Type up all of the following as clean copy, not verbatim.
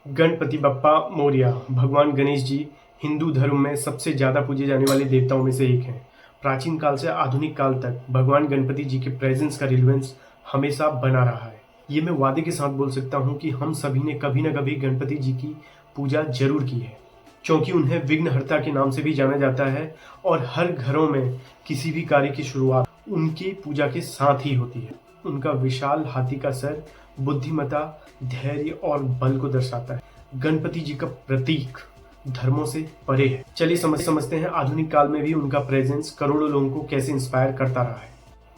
गणपति बप्पा मोरया। भगवान गणेश जी हिंदू धर्म में सबसे ज़्यादा पूजे जाने वाले देवताओं में से एक हैं। प्राचीन काल से आधुनिक काल तक भगवान गणपति जी के प्रेजेंस का रिलेवेंस हमेशा बना रहा है। ये मैं वादे के साथ बोल सकता हूँ कि हम सभी ने कभी न कभी गणपति जी की पूजा जरूर की है, क्योंकि उन्हें विघ्नहर्ता के नाम से भी जाना जाता है और हर घरों में किसी भी कार्य की शुरुआत उनकी पूजा के साथ ही होती है। उनका विशाल हाथी का सर बुद्धिमत्ता, धैर्य और बल को दर्शाता है। गणपति जी का प्रतीक धर्मों से परे है। चलिए समझते हैं आधुनिक काल में भी उनका प्रेजेंस करोड़ों लोगों को कैसे इंस्पायर करता रहा है।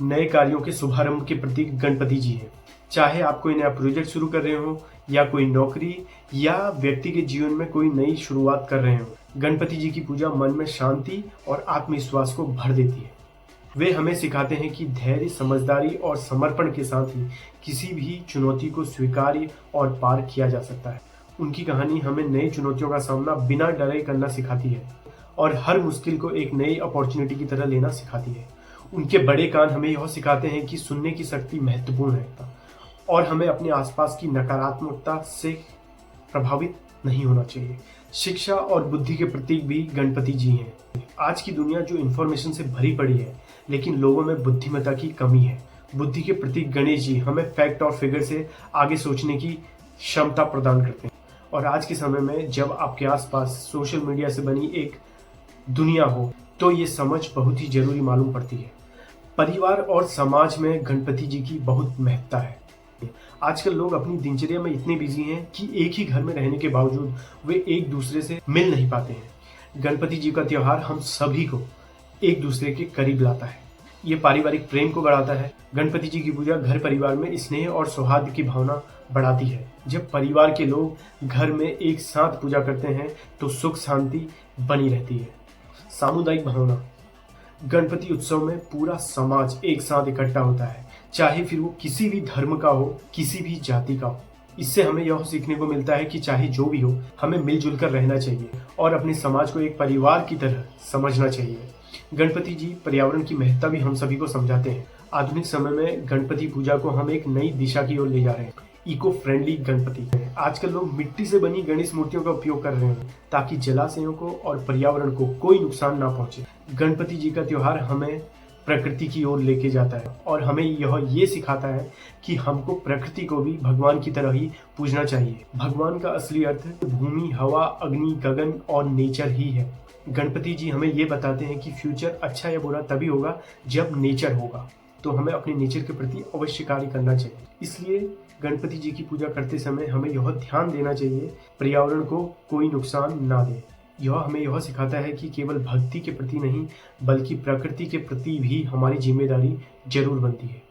नए कार्यों के शुभारंभ के प्रतीक गणपति जी हैं। चाहे आप कोई नया प्रोजेक्ट शुरू कर रहे हो या कोई नौकरी या व्यक्ति के जीवन में कोई नई शुरुआत कर रहे हो, गणपति जी की पूजा मन में शांति और आत्मविश्वास को भर देती है। वे हमें सिखाते हैं कि धैर्य, समझदारी और समर्पण के साथ ही किसी भी चुनौती को स्वीकार्य और पार किया जा सकता है। उनकी कहानी हमें नई चुनौतियों का सामना बिना डरे करना सिखाती है और हर मुश्किल को एक नई अपॉर्चुनिटी की तरह लेना सिखाती है। उनके बड़े कान हमें यह सिखाते हैं कि सुनने की शक्ति महत्वपूर्ण है और हमें अपने आसपास की नकारात्मकता से प्रभावित नहीं होना चाहिए। शिक्षा और बुद्धि के प्रतीक भी गणपति जी हैं। आज की दुनिया जो इंफॉर्मेशन से भरी पड़ी है, लेकिन लोगों में बुद्धिमत्ता की कमी है। बुद्धि के प्रतीक गणेश जी हमें फैक्ट और फिगर से आगे सोचने की क्षमता प्रदान करते हैं। और आज के समय में जब आपके आसपास सोशल मीडिया से बनी एक दुनिया हो, तो ये समझ बहुत ही जरूरी मालूम पड़ती है। परिवार और समाज में गणपति जी की बहुत महत्ता है। आजकल लोग अपनी दिनचर्या में इतने बिजी हैं कि एक ही घर में रहने के बावजूद वे एक दूसरे से मिल नहीं पाते हैं। गणपति जी का त्योहार हम सभी को एक दूसरे के करीब लाता है। ये पारिवारिक प्रेम को बढ़ाता है। गणपति जी की पूजा घर परिवार में स्नेह और सौहार्द की भावना बढ़ाती है। जब परिवार के लोग घर में एक साथ पूजा करते हैं तो सुख शांति बनी रहती है। सामुदायिक भावना। गणपति उत्सव में पूरा समाज एक साथ इकट्ठा होता है, चाहे फिर वो किसी भी धर्म का हो, किसी भी जाति का हो। इससे हमें यह सीखने को मिलता है कि चाहे जो भी हो, हमें मिलजुल कर रहना चाहिए और अपने समाज को एक परिवार की तरह समझना चाहिए। गणपति जी पर्यावरण की महत्ता भी हम सभी को समझाते हैं। आधुनिक समय में गणपति पूजा को हम एक नई दिशा की ओर ले जा रहे हैं। Eco friendly Ganpati. आजकल लोग मिट्टी से बनी गणेश मूर्तियों का उपयोग कर रहे हैं ताकि जलाशयों को और पर्यावरण को कोई नुकसान ना पहुंचे। गणपति जी का त्योहार हमें प्रकृति की ओर लेके जाता है और हमें ये सिखाता है कि हमको प्रकृति को भी भगवान की तरह ही पूजना चाहिए। भगवान का असली अर्थ भूमि, हवा, अग्नि, गगन और नेचर ही है। गणपति जी हमें ये बताते हैं कि फ्यूचर अच्छा या बुरा तभी होगा जब नेचर होगा, तो हमें अपने नेचर के प्रति अवश्य कार्य करना चाहिए। इसलिए गणपति जी की पूजा करते समय हमें यह ध्यान देना चाहिए पर्यावरण को कोई नुकसान ना दे। यह हमें यह सिखाता है कि केवल भक्ति के प्रति नहीं, बल्कि प्रकृति के प्रति भी हमारी जिम्मेदारी जरूर बनती है।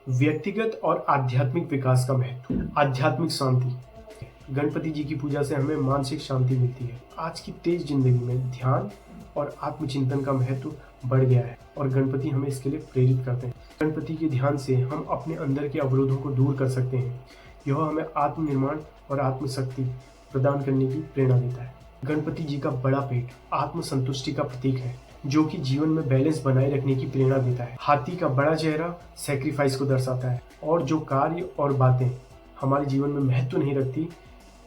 व्यक्तिगत और आध्यात्मिक विकास का महत्व। आध्यात्मिक शांति। गणपति जी की पूजा से हमें मानसिक शांति मिलती है। आज की तेज जिंदगी में ध्यान और आत्मचिंतन का महत्व बढ़ गया है और गणपति हमें इसके लिए प्रेरित करते हैं। गणपति के ध्यान से हम अपने अंदर के अवरोधों को दूर कर सकते हैं। यह हमें आत्मनिर्माण और आत्मशक्ति प्रदान करने की प्रेरणा देता है। गणपति जी का बड़ा पेट आत्मसंतुष्टि का प्रतीक है, जो कि जीवन में बैलेंस बनाए रखने की प्रेरणा देता है। हाथी का बड़ा चेहरा सैक्रिफाइस को दर्शाता है और जो कार्य और बातें हमारे जीवन में महत्व नहीं रखती,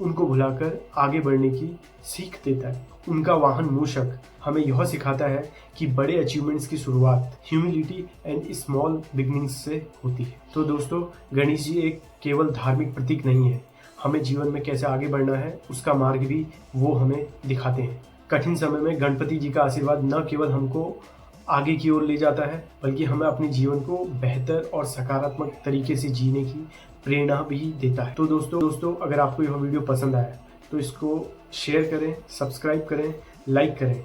उनको भुलाकर आगे बढ़ने की सीख देता है। उनका वाहन मूषक हमें यह सिखाता है कि बड़े अचीवमेंट्स की शुरुआत ह्यूमिलिटी एंड स्मॉल बिगिनिंग्स से होती है। तो दोस्तों, गणेश जी एक केवल धार्मिक प्रतीक नहीं है, हमें जीवन में कैसे आगे बढ़ना है उसका मार्ग भी वो हमें दिखाते हैं। कठिन समय में गणपति जी का आशीर्वाद न केवल हमको आगे की ओर ले जाता है, बल्कि हमें अपने जीवन को बेहतर और सकारात्मक तरीके से जीने की प्रेरणा भी देता है। तो दोस्तों अगर आपको यह वीडियो पसंद आया तो इसको शेयर करें, सब्सक्राइब करें, लाइक करें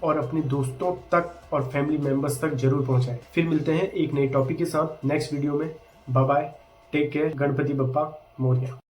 और अपने दोस्तों तक और फैमिली मेंबर्स तक जरूर पहुंचाएं। फिर मिलते हैं एक नए टॉपिक के साथ नेक्स्ट वीडियो में। Bye bye, take care. Ganpati Bappa Morya.